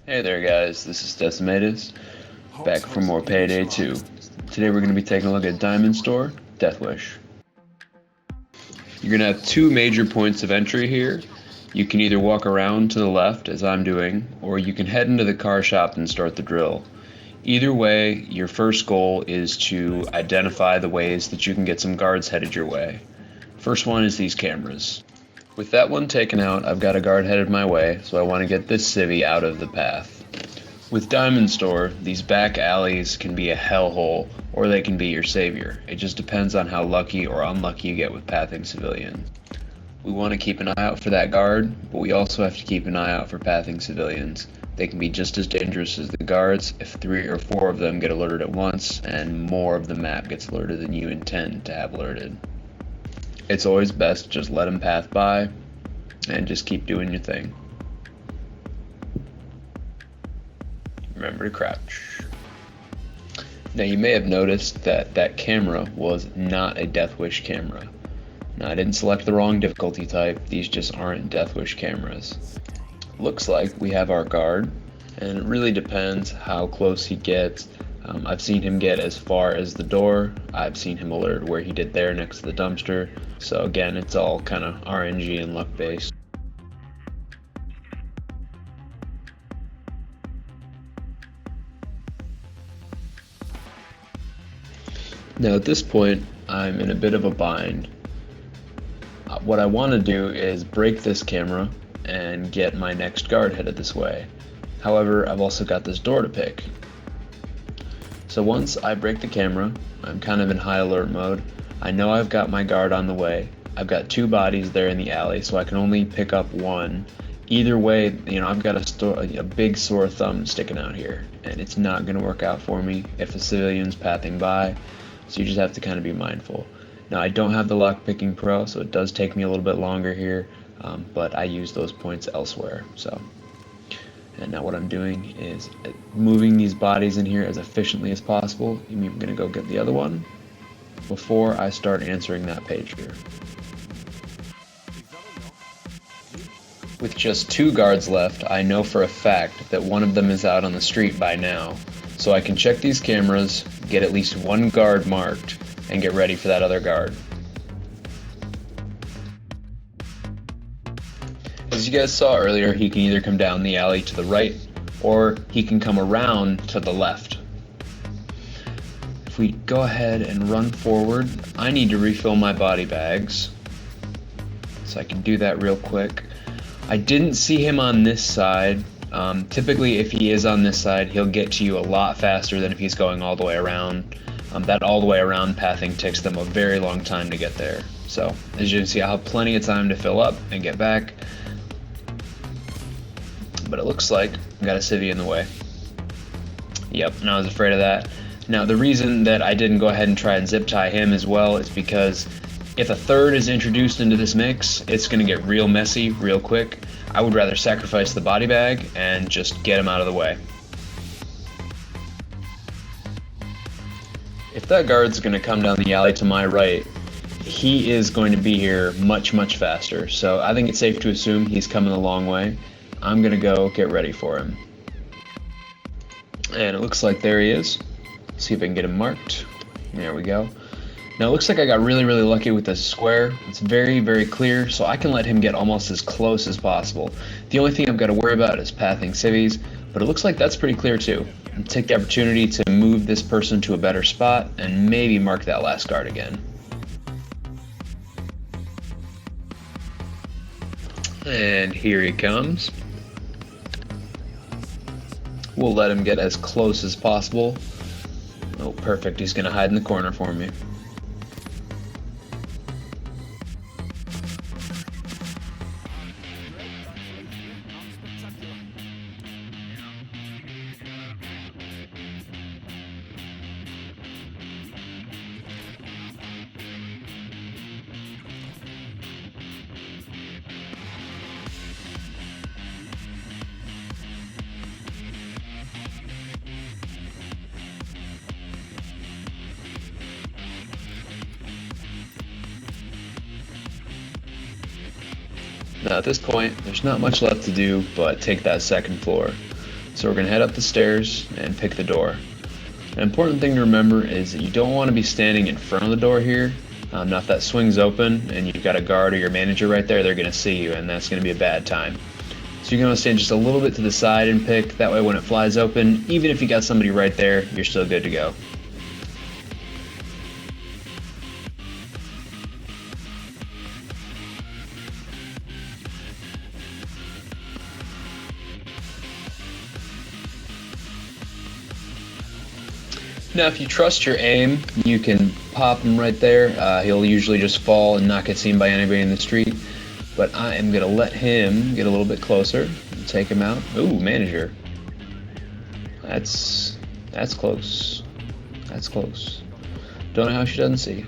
Hey there guys, this is Decamatus, back for more Payday 2. Today we're going to be taking a look at Diamond Store, Deathwish. You're going to have two major points of entry here. You can either walk around to the left, as I'm doing, or you can head into the car shop and start the drill. Either way, your first goal is to identify the ways that you can get some guards headed your way. First one is these cameras. With that one taken out, I've got a guard headed my way, so I want to get this civvy out of the path. With Diamond Store, these back alleys can be a hellhole, or they can be your savior. It just depends on how lucky or unlucky you get with pathing civilians. We want to keep an eye out for that guard, but we also have to keep an eye out for pathing civilians. They can be just as dangerous as the guards if 3 or 4 of them get alerted at once, and more of the map gets alerted than you intend to have alerted. It's always best to just let them path by and just keep doing your thing. Remember to crouch. Now you may have noticed that that camera was not a Deathwish camera. Now I didn't select the wrong difficulty type, these just aren't Deathwish cameras. Looks like we have our guard, and it really depends how close he gets. I've seen him get as far as the door. I've seen him alert where he did there next to the dumpster. So again, it's all kind of RNG and luck based. Now at this point, I'm in a bit of a bind. What I want to do is break this camera and get my next guard headed this way. However, I've also got this door to pick. So once I break the camera, I'm kind of in high alert mode. I know I've got my guard on the way. I've got 2 bodies there in the alley, so I can only pick up one. Either way, I've got a big sore thumb sticking out here, and it's not going to work out for me if a civilian's pathing by, so you just have to kind of be mindful. Now, I don't have the Lockpicking Pro, so it does take me a little bit longer here, but I use those points elsewhere. And now what I'm doing is moving these bodies in here as efficiently as possible. I'm even going to go get the other one before I start answering that pager. With just 2 guards left, I know for a fact that one of them is out on the street by now. So I can check these cameras, get at least 1 guard marked, and get ready for that other guard. As you guys saw earlier, he can either come down the alley to the right, or he can come around to the left. If we go ahead and run forward, I need to refill my body bags, so I can do that real quick. I didn't see him on this side. Typically, if he is on this side, he'll get to you a lot faster than if he's going all the way around. That all the way around pathing takes them a very long time to get there. So, as you can see, I'll have plenty of time to fill up and get back. But it looks like I got a civvy in the way. Yep, and I was afraid of that. Now, the reason that I didn't go ahead and try and zip tie him as well is because if a third is introduced into this mix, it's going to get real messy real quick. I would rather sacrifice the body bag and just get him out of the way. If that guard's going to come down the alley to my right, he is going to be here much, much faster. So I think it's safe to assume he's coming a long way. I'm going to go get ready for him. And it looks like there he is. See if I can get him marked. There we go. Now it looks like I got really, really lucky with this square. It's very, very clear, so I can let him get almost as close as possible. The only thing I've got to worry about is pathing civvies, but it looks like that's pretty clear too. I'll take the opportunity to move this person to a better spot and maybe mark that last guard again. And here he comes. We'll let him get as close as possible. Oh, perfect. He's going to hide in the corner for me. Now at this point, there's not much left to do but take that second floor. So we're going to head up the stairs and pick the door. An important thing to remember is that you don't want to be standing in front of the door here. Now if that swings open and you've got a guard or your manager right there, they're going to see you, and that's going to be a bad time. So you're going to stand just a little bit to the side and pick. That way when it flies open, even if you got somebody right there, you're still good to go. Now if you trust your aim, you can pop him right there. He'll usually just fall and not get seen by anybody in the street. But I am going to let him get a little bit closer and take him out. Ooh, manager. That's close. That's close. Don't know how she doesn't see.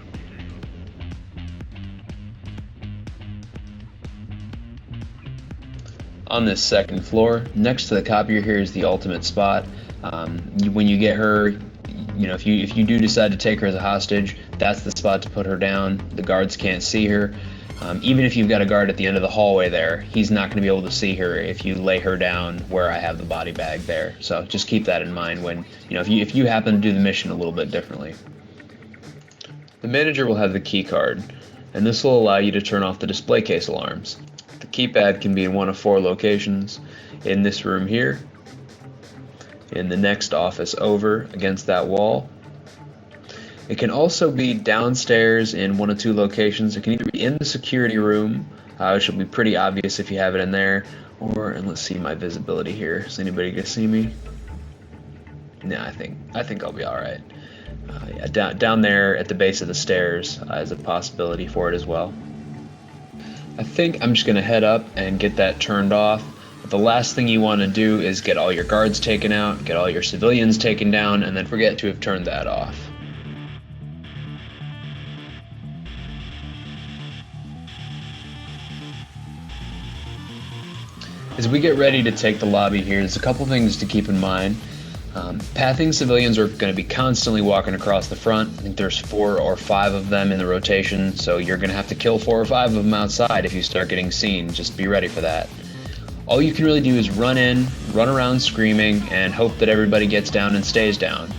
On this second floor, next to the copier here is the ultimate spot. When you get her, you know, if you do decide to take her as a hostage, that's the spot to put her down. The guards can't see her. Even if you've got a guard at the end of the hallway there, he's not going to be able to see her if you lay her down where I have the body bag there. So just keep that in mind when, you know, if you happen to do the mission a little bit differently. The manager will have the key card, and this will allow you to turn off the display case alarms. The keypad can be in one of 4 locations: in this room here, in the next office over against that wall. It can also be downstairs in 1 of 2 locations. It can either be in the security room, which will be pretty obvious if you have it in there, or, and let's see my visibility here. Is anybody gonna see me? No, I think I'll be all right. Yeah, down there at the base of the stairs is a possibility for it as well. I think I'm just gonna head up and get that turned off. But the last thing you want to do is get all your guards taken out, get all your civilians taken down, and then forget to have turned that off. As we get ready to take the lobby here, there's a couple things to keep in mind. Pathing civilians are going to be constantly walking across the front. I think there's 4 or 5 of them in the rotation, so you're going to have to kill 4 or 5 of them outside if you start getting seen. Just be ready for that. All you can really do is run in, run around screaming, and hope that everybody gets down and stays down.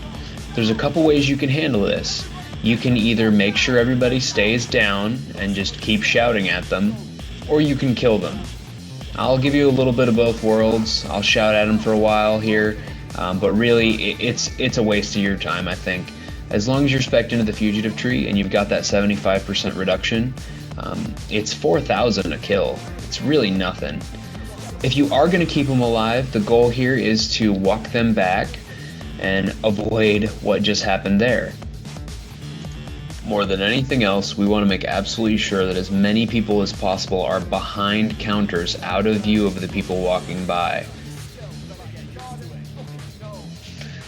There's a couple ways you can handle this. You can either make sure everybody stays down and just keep shouting at them, or you can kill them. I'll give you a little bit of both worlds. I'll shout at them for a while here, but really it's a waste of your time, I think. As long as you're spec'd into the fugitive tree and you've got that 75% reduction, it's 4,000 a kill. It's really nothing. If you are going to keep them alive, the goal here is to walk them back and avoid what just happened there. More than anything else, we want to make absolutely sure that as many people as possible are behind counters, out of view of the people walking by.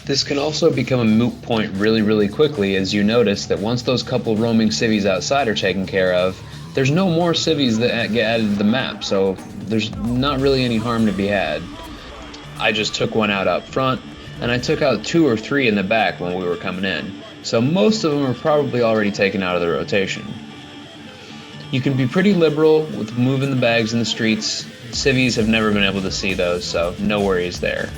This can also become a moot point really quickly, as you notice that once those couple roaming civvies outside are taken care of, there's no more civvies that get added to the map, so there's not really any harm to be had. I just took one out up front, and I took out 2 or 3 in the back when we were coming in. So most of them are probably already taken out of the rotation. You can be pretty liberal with moving the bags in the streets. Civvies have never been able to see those, so no worries there.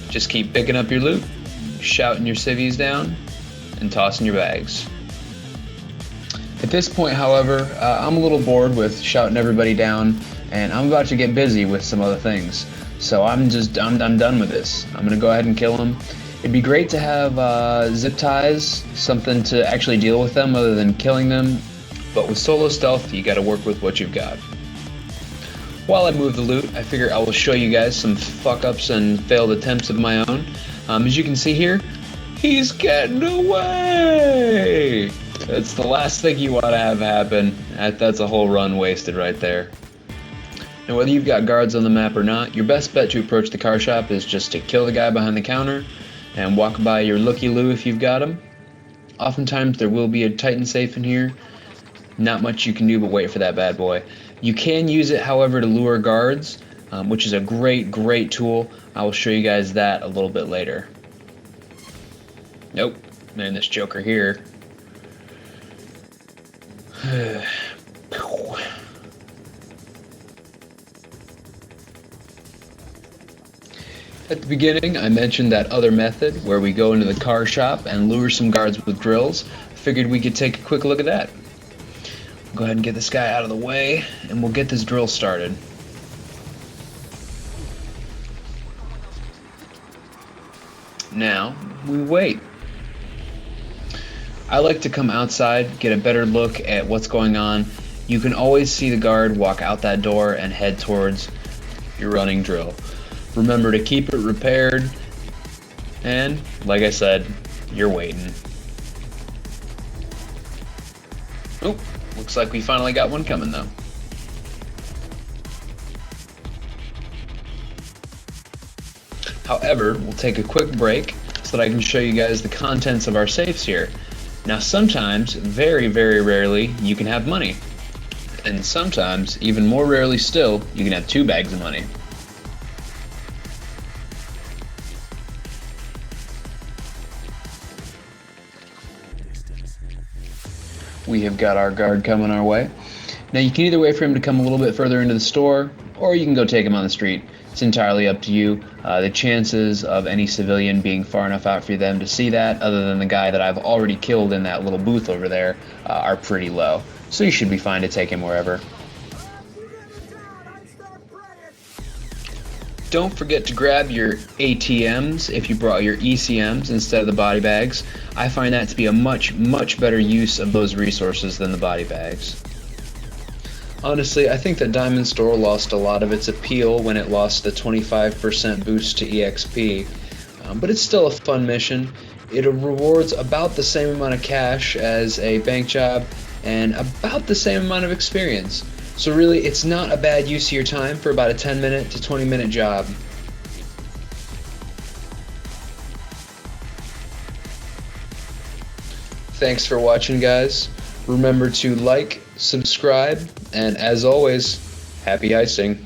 Just keep picking up your loot, shouting your civvies down, and tossing your bags. At this point, however, I'm a little bored with shouting everybody down, and I'm about to get busy with some other things. So I'm done with this. I'm gonna go ahead and kill him. It'd be great to have zip ties, something to actually deal with them other than killing them. But with solo stealth, you gotta work with what you've got. While I move the loot, I figure I will show you guys some fuck-ups and failed attempts of my own. As you can see here, he's getting away! It's the last thing you want to have happen. That's a whole run wasted right there. Now whether you've got guards on the map or not, your best bet to approach the car shop is just to kill the guy behind the counter and walk by your looky-loo if you've got him. Oftentimes there will be a Titan safe in here. Not much you can do but wait for that bad boy. You can use it, however, to lure guards, which is a great tool. I will show you guys that a little bit later. Nope, man, this joker here. At the beginning, I mentioned that other method where we go into the car shop and lure some guards with drills. Figured we could take a quick look at that. Go ahead and get this guy out of the way, and we'll get this drill started. Now, we wait. I like to come outside, get a better look at what's going on. You can always see the guard walk out that door and head towards your running drill. Remember to keep it repaired, and like I said, you're waiting. Oh, looks like we finally got one coming though. However, we'll take a quick break so that I can show you guys the contents of our safes here. Now sometimes, very, very rarely, you can have money. And sometimes, even more rarely still, you can have 2 bags of money. We have got our guard coming our way. Now you can either wait for him to come a little bit further into the store, or you can go take him on the street. It's entirely up to you. The chances of any civilian being far enough out for them to see that, other than the guy that I've already killed in that little booth over there, are pretty low. So you should be fine to take him wherever. Don't forget to grab your ATMs if you brought your ECMs instead of the body bags. I find that to be a much, much better use of those resources than the body bags. Honestly, I think that Diamond Store lost a lot of its appeal when it lost the 25% boost to EXP, but it's still a fun mission. It rewards about the same amount of cash as a bank job and about the same amount of experience. So really, it's not a bad use of your time for about a 10-minute to 20-minute job. Thanks for watching, guys. Remember to like, subscribe, and as always, happy heisting.